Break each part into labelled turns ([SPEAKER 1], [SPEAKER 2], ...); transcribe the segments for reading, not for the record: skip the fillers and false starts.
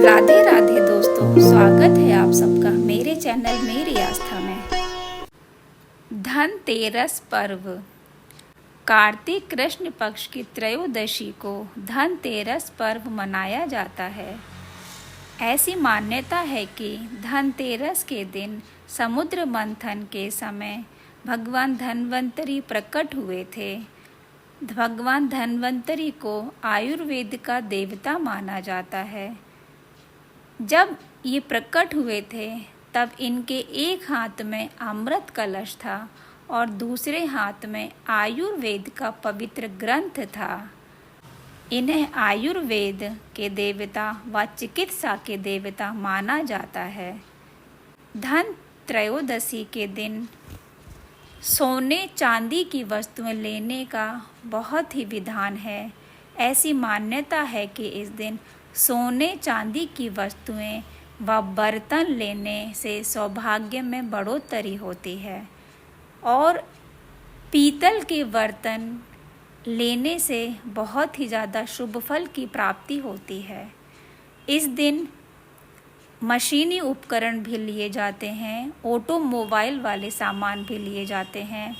[SPEAKER 1] राधे राधे दोस्तों, स्वागत है आप सबका मेरे चैनल मेरी आस्था में। धनतेरस पर्व कार्तिक कृष्ण पक्ष की त्रयोदशी को धनतेरस पर्व मनाया जाता है। ऐसी मान्यता है कि धनतेरस के दिन समुद्र मंथन के समय भगवान धन्वंतरी प्रकट हुए थे। भगवान धन्वंतरी को आयुर्वेद का देवता माना जाता है। जब ये प्रकट हुए थे तब इनके एक हाथ में अमृत कलश था और दूसरे हाथ में आयुर्वेद का पवित्र ग्रंथ था। इन्हें आयुर्वेद के देवता व चिकित्सा के देवता माना जाता है। धन त्रयोदशी के दिन सोने चांदी की वस्तुएं लेने का बहुत ही विधान है। ऐसी मान्यता है कि इस दिन सोने चांदी की वस्तुएं व बर्तन लेने से सौभाग्य में बढ़ोतरी होती है और पीतल के बर्तन लेने से बहुत ही ज़्यादा शुभ फल की प्राप्ति होती है। इस दिन मशीनी उपकरण भी लिए जाते हैं, ऑटोमोबाइल वाले सामान भी लिए जाते हैं।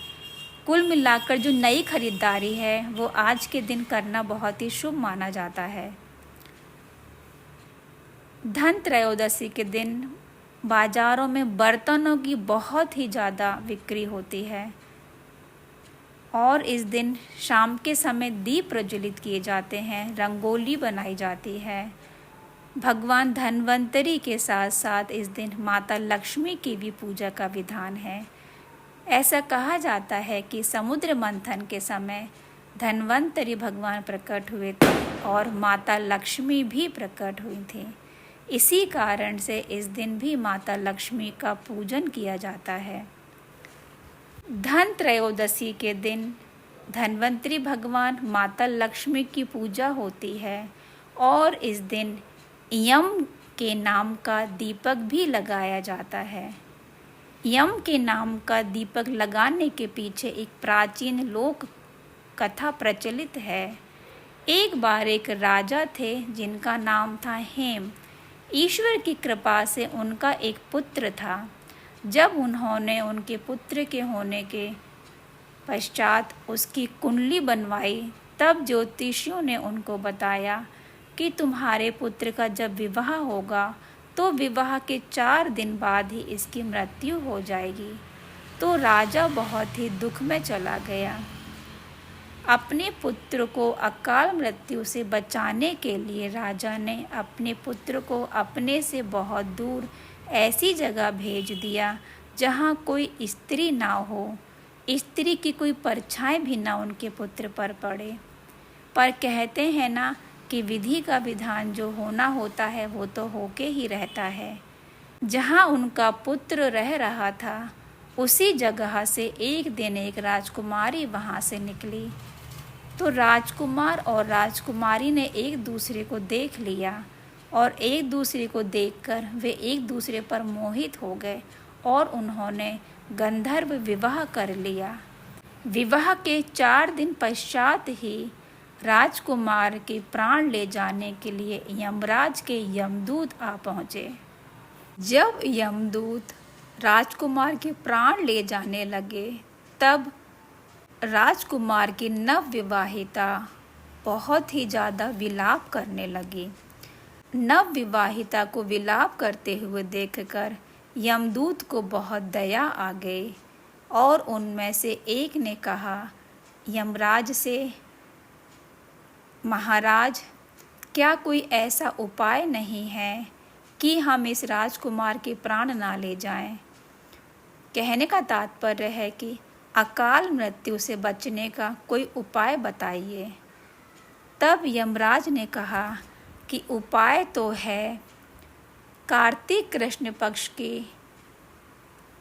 [SPEAKER 1] कुल मिलाकर जो नई खरीदारी है वो आज के दिन करना बहुत ही शुभ माना जाता है। धन त्रयोदशी के दिन बाज़ारों में बर्तनों की बहुत ही ज़्यादा बिक्री होती है और इस दिन शाम के समय दीप प्रज्वलित किए जाते हैं, रंगोली बनाई जाती है। भगवान धन्वंतरी के साथ साथ इस दिन माता लक्ष्मी की भी पूजा का विधान है। ऐसा कहा जाता है कि समुद्र मंथन के समय धन्वंतरी भगवान प्रकट हुए थे और माता लक्ष्मी भी प्रकट हुई थी। इसी कारण से इस दिन भी माता लक्ष्मी का पूजन किया जाता है। धन त्रयोदशी के दिन धन्वंतरी भगवान माता लक्ष्मी की पूजा होती है और इस दिन यम के नाम का दीपक भी लगाया जाता है। यम के नाम का दीपक लगाने के पीछे एक प्राचीन लोक कथा प्रचलित है। एक बार एक राजा थे जिनका नाम था हेम। ईश्वर की कृपा से उनका एक पुत्र था। जब उन्होंने उनके पुत्र के होने के पश्चात उसकी कुंडली बनवाई तब ज्योतिषियों ने उनको बताया कि तुम्हारे पुत्र का जब विवाह होगा तो विवाह के 4 दिन बाद ही इसकी मृत्यु हो जाएगी। तो राजा बहुत ही दुख में चला गया। अपने पुत्र को अकाल मृत्यु से बचाने के लिए राजा ने अपने पुत्र को अपने से बहुत दूर ऐसी जगह भेज दिया जहाँ कोई स्त्री ना हो, स्त्री की कोई परछाई भी ना उनके पुत्र पर पड़े। पर कहते हैं ना कि विधि का विधान जो होना होता है वो तो होके ही रहता है। जहाँ उनका पुत्र रह रहा था उसी जगह से एक दिन एक राजकुमारी वहाँ से निकली। तो राजकुमार और राजकुमारी ने एक दूसरे को देख लिया और एक दूसरे को देखकर वे एक दूसरे पर मोहित हो गए और उन्होंने गंधर्व विवाह कर लिया। विवाह के 4 दिन पश्चात ही राजकुमार के प्राण ले जाने के लिए यमराज के यमदूत आ पहुँचे। जब यमदूत राजकुमार के प्राण ले जाने लगे तब राजकुमार की नवविवाहिता बहुत ही ज़्यादा विलाप करने लगी। नवविवाहिता को विलाप करते हुए देखकर यमदूत को बहुत दया आ गई और उनमें से एक ने कहा यमराज से, महाराज क्या कोई ऐसा उपाय नहीं है कि हम इस राजकुमार के प्राण ना ले जाएं। कहने का तात्पर्य है कि अकाल मृत्यु से बचने का कोई उपाय बताइए। तब यमराज ने कहा कि उपाय तो है, कार्तिक कृष्ण पक्ष की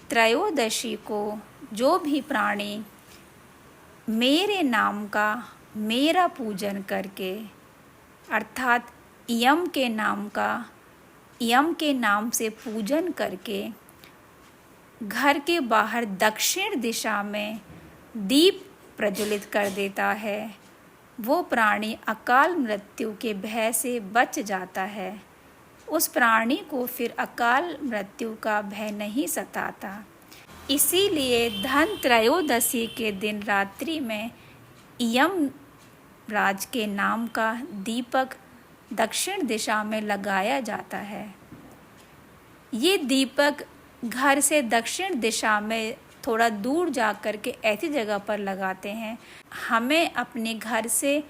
[SPEAKER 1] त्रयोदशी को जो भी प्राणी मेरे नाम का मेरा पूजन करके अर्थात यम के नाम से पूजन करके घर के बाहर दक्षिण दिशा में दीप प्रज्वलित कर देता है, वो प्राणी अकाल मृत्यु के भय से बच जाता है। उस प्राणी को फिर अकाल मृत्यु का भय नहीं सताता। इसीलिए धन त्रयोदशी के दिन रात्रि में यम राज के नाम का दीपक दक्षिण दिशा में लगाया जाता है। ये दीपक घर से दक्षिण दिशा में थोड़ा दूर जा कर के ऐसी जगह पर लगाते हैं हमें अपने घर से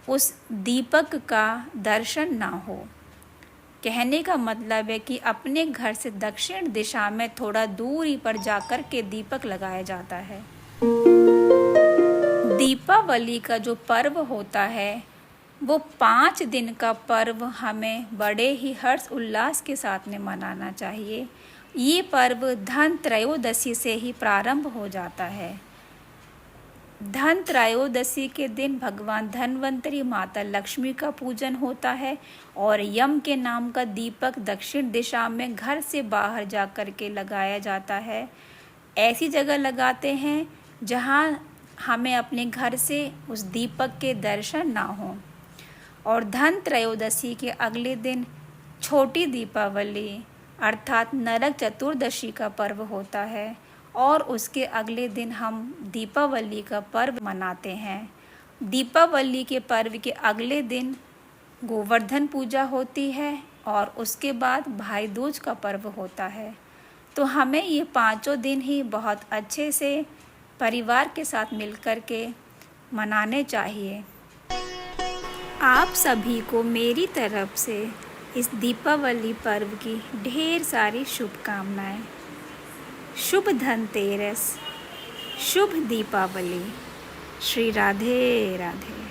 [SPEAKER 1] उस दीपक का दर्शन ना हो। कहने का मतलब है कि अपने घर से दक्षिण दिशा में थोड़ा दूरी पर जाकर के दीपक लगाया जाता है। दीपावली का जो पर्व होता है वो 5 दिन का पर्व हमें बड़े ही हर्ष उल्लास के साथ में मनाना चाहिए। ये पर्व धन त्रयोदशी से ही प्रारंभ हो जाता है। धन त्रयोदशी के दिन भगवान धन्वंतरी माता लक्ष्मी का पूजन होता है और यम के नाम का दीपक दक्षिण दिशा में घर से बाहर जा कर के लगाया जाता है। ऐसी जगह लगाते हैं जहां हमें अपने घर से उस दीपक के दर्शन ना हो। और धन त्रयोदशी के अगले दिन छोटी दीपावली अर्थात नरक चतुर्दशी का पर्व होता है और उसके अगले दिन हम दीपावली का पर्व मनाते हैं। दीपावली के पर्व के अगले दिन गोवर्धन पूजा होती है और उसके बाद भाई दूज का पर्व होता है। तो हमें ये 5 दिन ही बहुत अच्छे से परिवार के साथ मिलकर के मनाने चाहिए। आप सभी को मेरी तरफ से इस दीपावली पर्व की ढेर सारी शुभकामनाएं। शुभ धनतेरस, शुभ दीपावली। श्री राधे राधे।